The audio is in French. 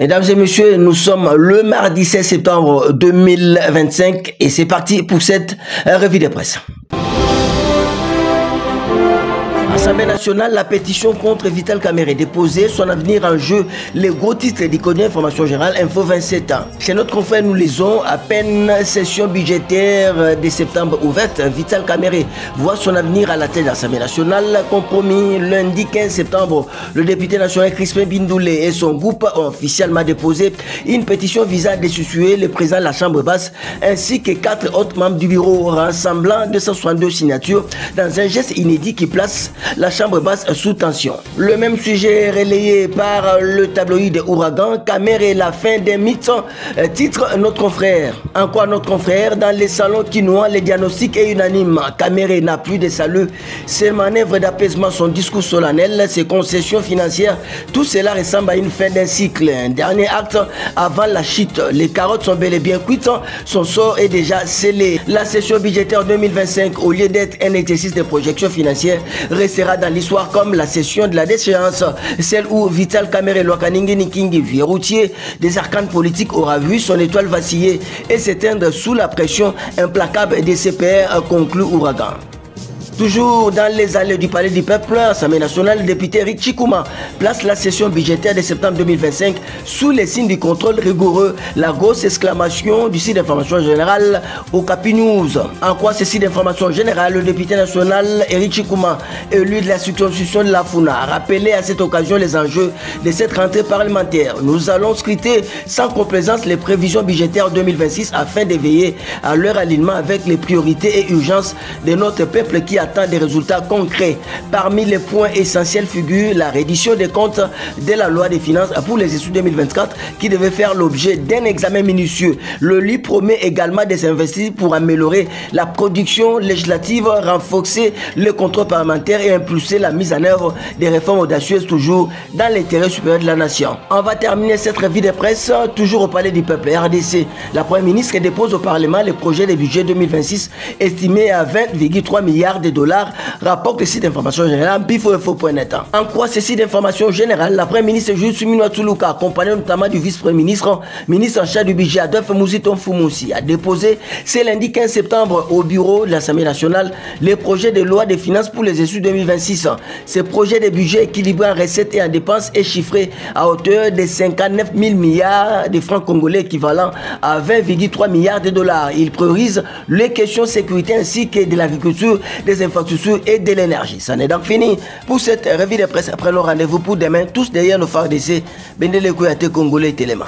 Mesdames et messieurs, nous sommes le mardi 16 septembre 2025 et c'est parti pour cette revue de presse. Assemblée nationale, la pétition contre Vital Kamerhe déposée, son avenir en jeu, les gros titres du quotidien Information Générale, Info 27 ans. Chez notre confrère, nous lisons à peine session budgétaire de septembre ouverte. Vital Kamerhe voit son avenir à la tête de l'Assemblée nationale. Compromis lundi 15 septembre, le député national Crispin Bindoulé et son groupe ont officiellement déposé une pétition visant à destituer le président de la Chambre basse ainsi que 4 autres membres du bureau, rassemblant 262 signatures dans un geste inédit qui place la Chambre basse sous tension. Le même sujet relayé par le tabloïd Ouragan, Kamerhe, la fin des mythes, titre notre confrère. En quoi notre confrère? Dans les salons quinois, les diagnostics est unanime. Kamerhe n'a plus de salut. Ses manœuvres d'apaisement, son discours solennel, ses concessions financières, tout cela ressemble à une fin d'un cycle. Un dernier acte avant la chute. Les carottes sont bel et bien cuites, son sort est déjà scellé. La session budgétaire 2025, au lieu d'être un exercice de projection financière, restera dans l'histoire comme la session de la déchéance, celle où Vital Kamerhe Lwakaningi Nikingi, vieux routier des arcanes politiques, aura vu son étoile vaciller et s'éteindre sous la pression implacable des CPR, conclut Ouragan. Toujours dans les allées du palais du peuple, l'Assemblée nationale, le député Eric Chikouma place la session budgétaire de septembre 2025 sous les signes du contrôle rigoureux. La grosse exclamation du site d'information générale au Capi News. En quoi ce site d'information générale, le député national Eric Chikouma, élu de la circonscription de la Funa, a rappelé à cette occasion les enjeux de cette rentrée parlementaire. Nous allons scruter sans complaisance les prévisions budgétaires 2026 afin d'éveiller à leur alignement avec les priorités et urgences de notre peuple qui attend des résultats concrets. Parmi les points essentiels figure la reddition des comptes de la loi des finances pour l'exercice 2024 qui devait faire l'objet d'un examen minutieux. Le LUI promet également des investissements pour améliorer la production législative, renforcer le contrôle parlementaire et impulser la mise en œuvre des réformes audacieuses toujours dans l'intérêt supérieur de la nation. On va terminer cette revue de presse toujours au palais du peuple RDC. La première ministre dépose au Parlement le projet de budget 2026 estimé à 20,3 milliards de dollars, rapporte le site d'information générale bifoinfo.net. En quoi ce site d'information générale, la première ministre Jules Sumino Tuluka, accompagnée notamment du vice-premier ministre, ministre en charge du budget Adolphe Mouziton Fumoussi, a déposé ce lundi 15 septembre au bureau de l'Assemblée nationale les projets de loi des finances pour l'exercice 2026. Ce projet de budget équilibré en recettes et en dépenses est chiffré à hauteur de 59 000 milliards de francs congolais équivalent à 20,3 milliards de dollars. Il priorise les questions de sécurité ainsi que de l'agriculture, des infrastructures et de l'énergie. Ça n'est donc fini pour cette revue de presse. Après le rendez-vous pour demain, tous derrière nos phares d'essai. Bendele Kouyate Congolais Téléma.